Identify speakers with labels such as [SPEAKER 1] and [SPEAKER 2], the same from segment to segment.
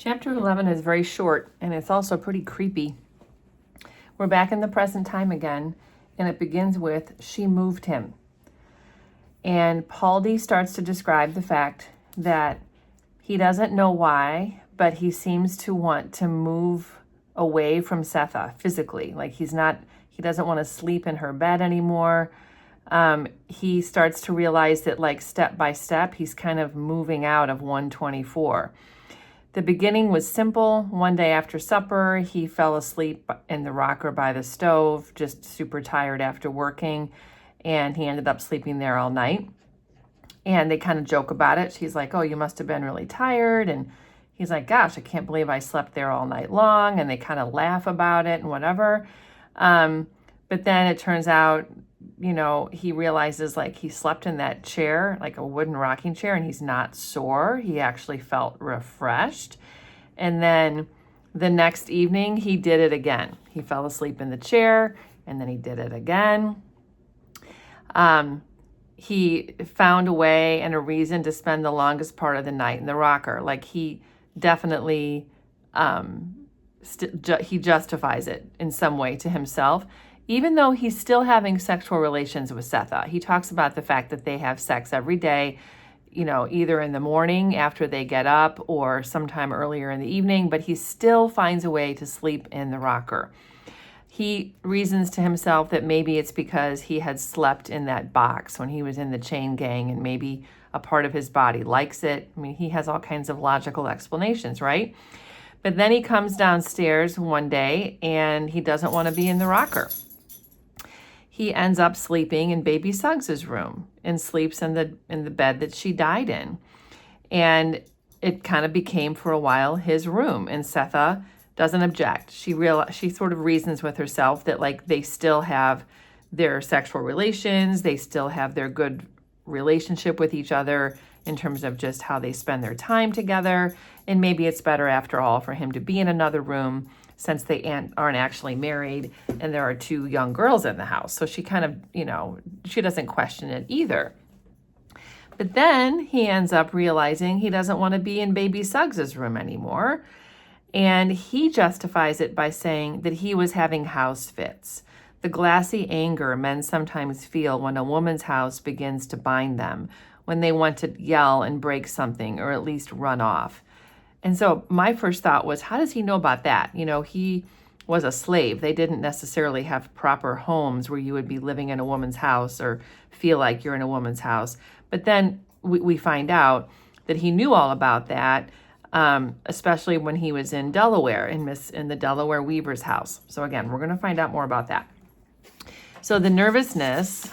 [SPEAKER 1] Chapter 11 is very short, and it's also pretty creepy. We're back in the present time again, and it begins with, she moved him. And Paul D starts to describe the fact that he doesn't know why, but he seems to want to move away from Setha physically. Like he doesn't want to sleep in her bed anymore. He starts to realize that like step by step, he's kind of moving out of 124. The beginning was simple. One day after supper, he fell asleep in the rocker by the stove, just super tired after working, and he ended up sleeping there all night. And they kind of joke about it. She's like, oh, you must have been really tired. And he's like, gosh, I can't believe I slept there all night long. And they kind of laugh about it and whatever. But then it turns out, he realizes like he slept in that chair, like a wooden rocking chair, and he's not sore. He actually felt refreshed. And then the next evening, he did it again. He fell asleep in the chair, and then he did it again. He found a way and a reason to spend the longest part of the night in the rocker. Like he definitely, he justifies it in some way to himself, even though he's still having sexual relations with Setha. He talks about the fact that they have sex every day, either in the morning after they get up or sometime earlier in the evening, but he still finds a way to sleep in the rocker. He reasons to himself that maybe it's because he had slept in that box when he was in the chain gang and maybe a part of his body likes it. I mean, he has all kinds of logical explanations, right? But then he comes downstairs one day and he doesn't want to be in the rocker. He ends up sleeping in Baby Suggs' room and sleeps in the bed that she died in. And it kind of became for a while his room, and Setha doesn't object. She sort of reasons with herself that like they still have their sexual relations, they still have their good relationship with each other in terms of just how they spend their time together, and maybe it's better after all for him to be in another room since they aren't actually married and there are two young girls in the house. So she kind of, she doesn't question it either. But then he ends up realizing he doesn't want to be in Baby Suggs' room anymore. And he justifies it by saying that he was having house fits. The glassy anger men sometimes feel when a woman's house begins to bind them, when they want to yell and break something or at least run off. And so my first thought was, how does he know about that? He was a slave. They didn't necessarily have proper homes where you would be living in a woman's house or feel like you're in a woman's house. But then we find out that he knew all about that, especially when he was in Delaware, in the Delaware Weaver's house. So again, we're going to find out more about that. So the nervousness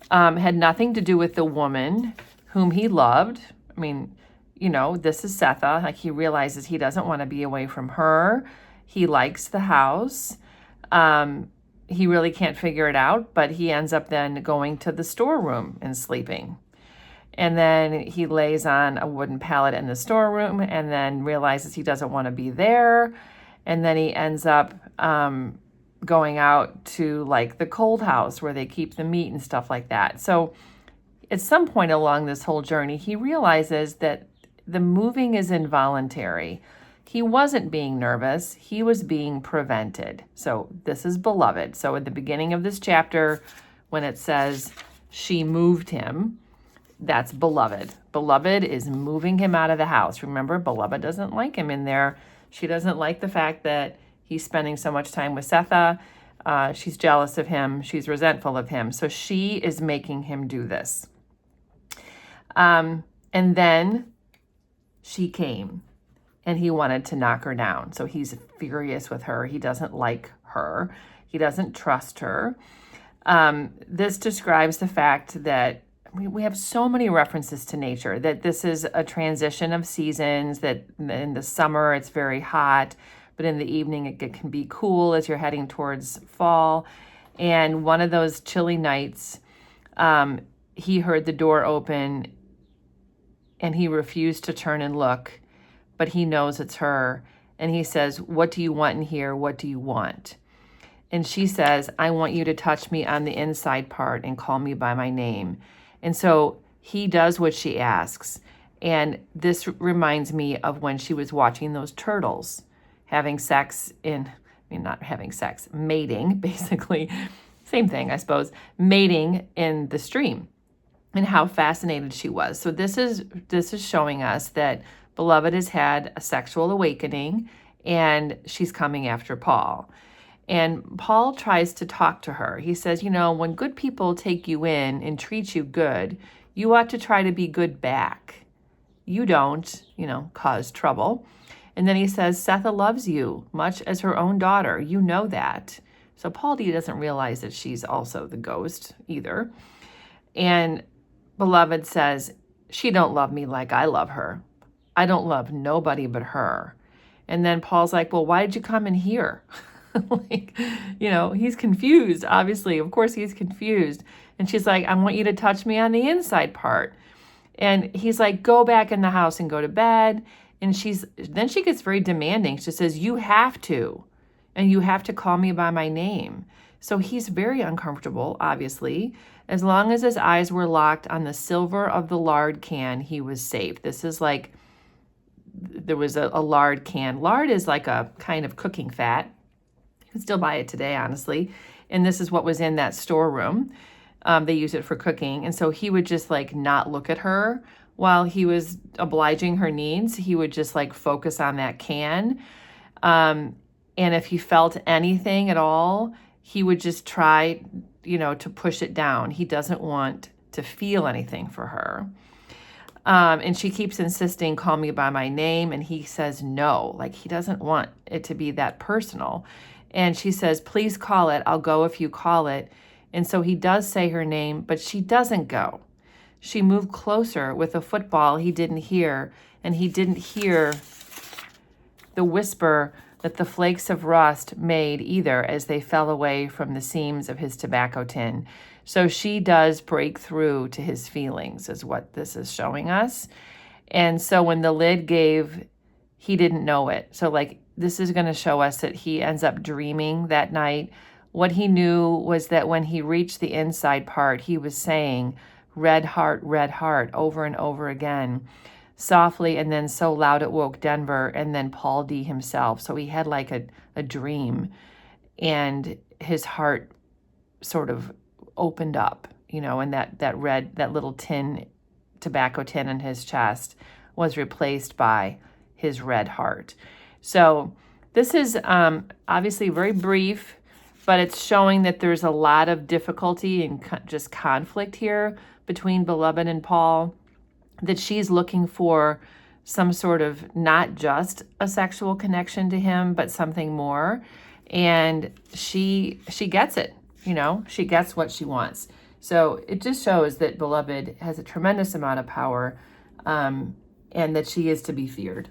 [SPEAKER 1] had nothing to do with the woman whom he loved. I mean, this is Setha. Like he realizes he doesn't want to be away from her. He likes the house. He really can't figure it out, but he ends up then going to the storeroom and sleeping. And then he lays on a wooden pallet in the storeroom and then realizes he doesn't want to be there. And then he ends up going out to like the cold house where they keep the meat and stuff like that. So at some point along this whole journey, he realizes that the moving is involuntary. He wasn't being nervous. He was being prevented. So this is beloved. So at the beginning of this chapter, when it says she moved him, that's beloved. Beloved is moving him out of the house. Remember, beloved doesn't like him in there. She doesn't like the fact that he's spending so much time with Setha. She's jealous of him. She's resentful of him. So she is making him do this. And then she came and he wanted to knock her down. So he's furious with her. He doesn't like her. He doesn't trust her. This describes the fact that we have so many references to nature, that this is a transition of seasons, that in the summer it's very hot, but in the evening it can be cool as you're heading towards fall. And one of those chilly nights, he heard the door open and he refused to turn and look, but he knows it's her. And he says, what do you want in here? What do you want? And she says, I want you to touch me on the inside part and call me by my name. And so he does what she asks. And this reminds me of when she was watching those turtles having sex not having sex, mating, basically. Same thing, I suppose, mating in the stream, and how fascinated she was. So this is showing us that Beloved has had a sexual awakening, and she's coming after Paul. And Paul tries to talk to her. He says, when good people take you in and treat you good, you ought to try to be good back. You don't, cause trouble. And then he says, Setha loves you much as her own daughter. You know that. So Paul D doesn't realize that she's also the ghost either. And Beloved says, she don't love me like I love her. I don't love nobody but her. And then Paul's like, well, why did you come in here? He's confused, obviously. Of course he's confused. And she's like, I want you to touch me on the inside part. And he's like, go back in the house and go to bed. And then she gets very demanding. She says, you have to. And you have to call me by my name. So he's very uncomfortable, obviously. As long as his eyes were locked on the silver of the lard can, he was safe. This is like, there was a lard can. Lard is like a kind of cooking fat. You can still buy it today, honestly. And this is what was in that storeroom. They use it for cooking. And so he would just not look at her while he was obliging her needs. He would just focus on that can. And if he felt anything at all, he would just try, to push it down. He doesn't want to feel anything for her. And she keeps insisting, call me by my name. And he says no, he doesn't want it to be that personal. And she says, please call it. I'll go if you call it. And so he does say her name, but she doesn't go. She moved closer with a football he didn't hear, and he didn't hear the whisper that the flakes of rust made either as they fell away from the seams of his tobacco tin. So she does break through to his feelings, is what this is showing us. And so when the lid gave, he didn't know it. So this is going to show us that he ends up dreaming that night. What he knew was that when he reached the inside part, he was saying, red heart, over and over again, softly, and then so loud it woke Denver, and then Paul D himself. So he had a dream, and his heart sort of opened up, and that little tobacco tin in his chest was replaced by his red heart. So this is obviously very brief, but it's showing that there's a lot of difficulty and just conflict here between Beloved and Paul, that she's looking for some sort of not just a sexual connection to him, but something more. And she gets it, she gets what she wants. So it just shows that Beloved has a tremendous amount of power, and that she is to be feared.